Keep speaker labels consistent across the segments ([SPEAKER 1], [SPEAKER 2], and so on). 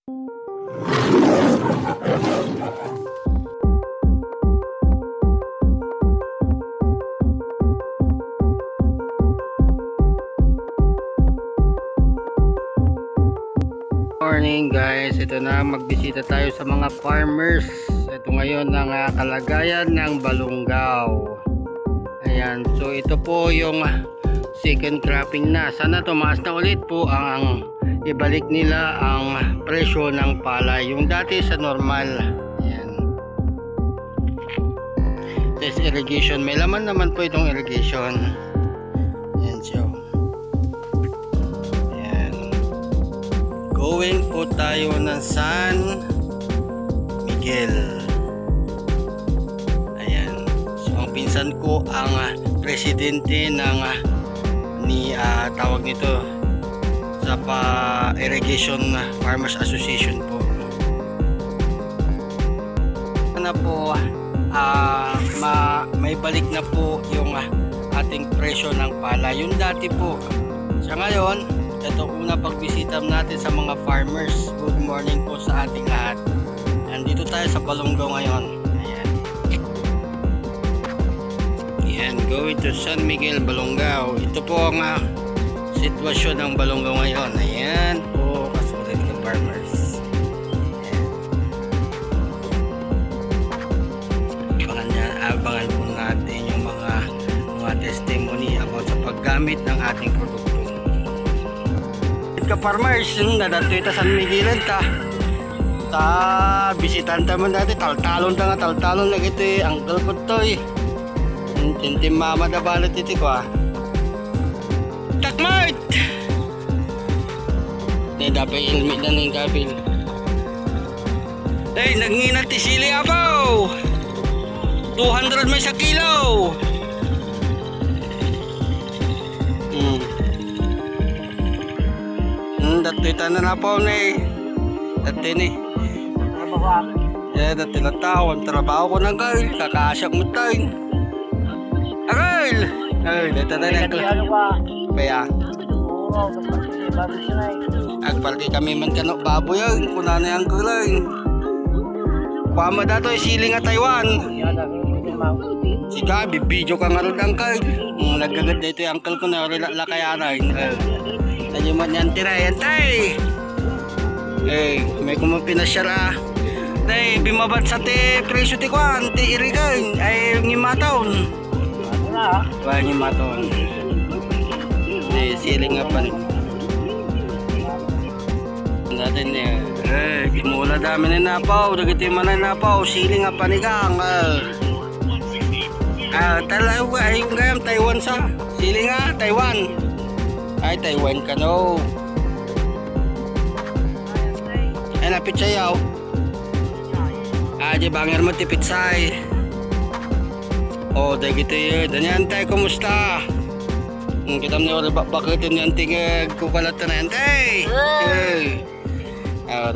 [SPEAKER 1] Morning guys, ito na, magbisita tayo sa mga farmers. Ito ngayon ang kalagayan ng Balungaw. Ayan, so ito po yung second cropping na. Sana tumaas na ulit po ang ibalik nila ang presyo ng palay, yung dati sa normal. Ayan, test irrigation, may laman naman po itong irrigation. Ayan, so going po tayo ng San Miguel. Ayan, so ang pinsan ko ang presidente ng tawag nito sa Irrigation Farmers Association po. Na po may balik na po yung ating presyo ng palay, yung dati po. Sa ngayon, ito una pagbisita natin sa mga farmers. Good morning po sa ating lahat. Nandito tayo sa Balungaw ngayon. Ayan. Ayan, going to San Miguel, Balungaw. Ito po ang sitwasyon ng Balungaw ngayon. Ayan po, kasulit ng farmers. Abangan po natin yung mga testimony about sa paggamit ng ating produkto. Ka farmers, nadatoy ta San Miguel ta bisitan ta man dati, taltalon na gito uncle ko to tintim mama da balat iti ko takmart dapat ilmit na ng kabil nagnginat ti sili abaw 200 may sa kilo. Dati tanan na po ni dati ni dati na tao ang trabaho ko ng girl, kakasyak mo tayo girl dati na kaya agpalti kami man kanok baboy yan kuna na yung girl pama dato yung siling nga Taiwan sika bibidyo ka nga rin ang girl nagagad dito yung uncle ko na lakayanan tadi mo niyan tirayan tay may kumapinasyara tay bimabat sa te presyo ti kwan ti irigan ay ngimataon wala ngimataon siling nga pan natin kimula dami na napaw dagiti man na napaw siling nga panigang talaga ay yung gayam Taiwan sa siling nga Taiwan ay Taiwan ka no ay napit sayaw di banger mo tipit say dahil gito yun danyan tayo kumusta kita mo na babakitin yan tingag kukalatan na yan tay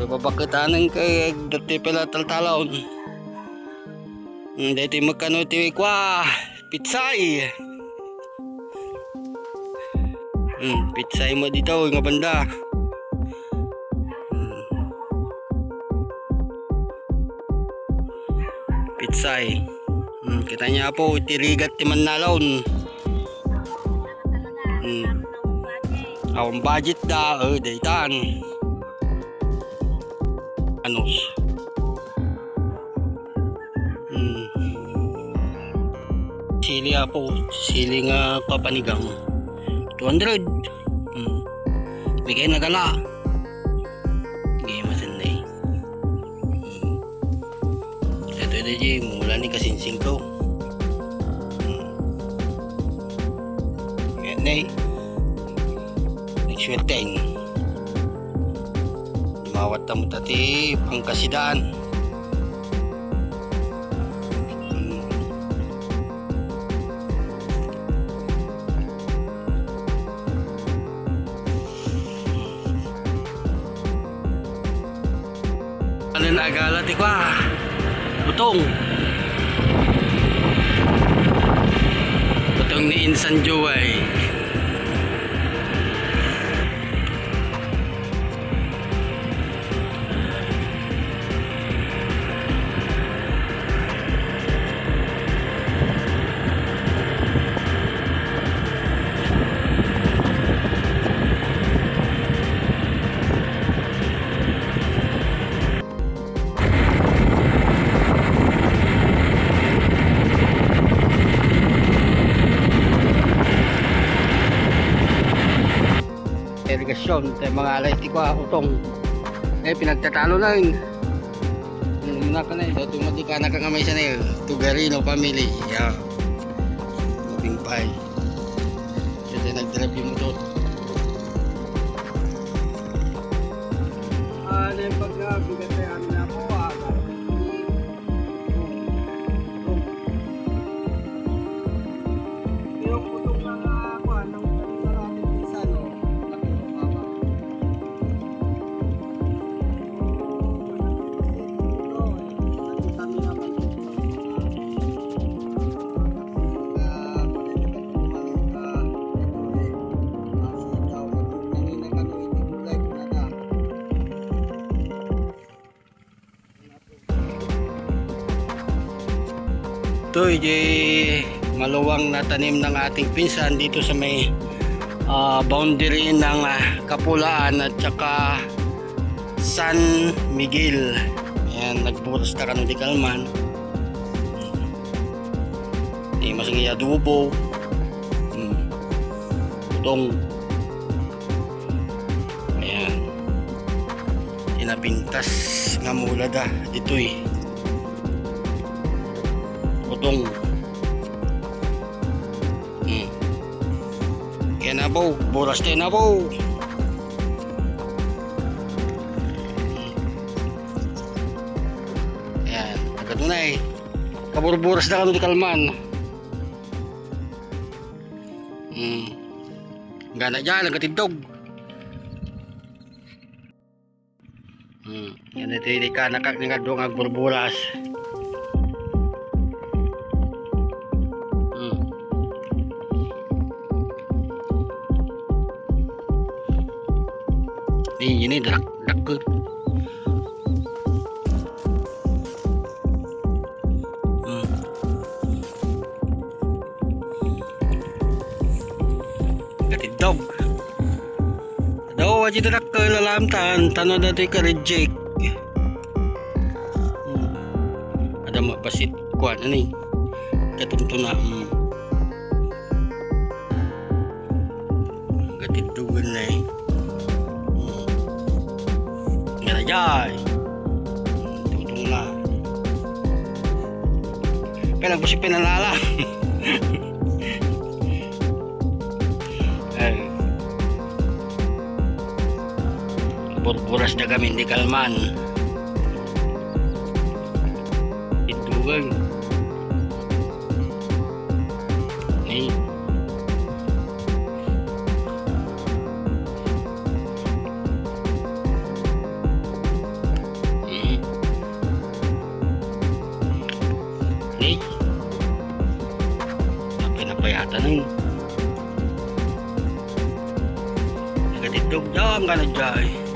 [SPEAKER 1] babakitan ng kay dati pala taltalon dati magkano tiwi kwa pitsay pitsay mo dito nga banda pitsay kita niya po itirigat ti Manalon ang budget da daytan anos sili po sili nga papanigang 200 bigay na gala bigay masanday ito di mula ni kasinsing ko yan na nagswerteng dumawat na mo tati pangkasidaan nagala ti kwa butong ni Insan Joy sitwasyon tayo mga alay ko utong pinagtatalo na yun muna ka na ito tumati ka na kangamay siya na yun Tugarino family yeah. Mabing pay so tayo nag-drive yung motor ano yung pagkabigat tayo amin na po yung putong ng kuhan ng natin pinsan no laki mo baba kami naman ito maluwang na tanim ng ating pinsan dito sa may boundary ng Kapulaan at saka San Miguel. Ayan, nagburas na kanong di kalman masang adobo utong ayan sinapintas nga mula da dito utong kaya na po buras tayo na po ayan nagkatunay kaburburas na kanong di kalman gana dyan nagkatindog yan ito hindi ka nakakningadong ang burburas ini dakut dog daw wajib dak ke lalamtan tanah dati ke reject ada mak pasit kuat ni ketuntuna gatidugan na ngarajay tutong na pero kasi pinalala burburas na kami di kalman itugan ni ni apa napayatan ng nagatidog jam ka na dyan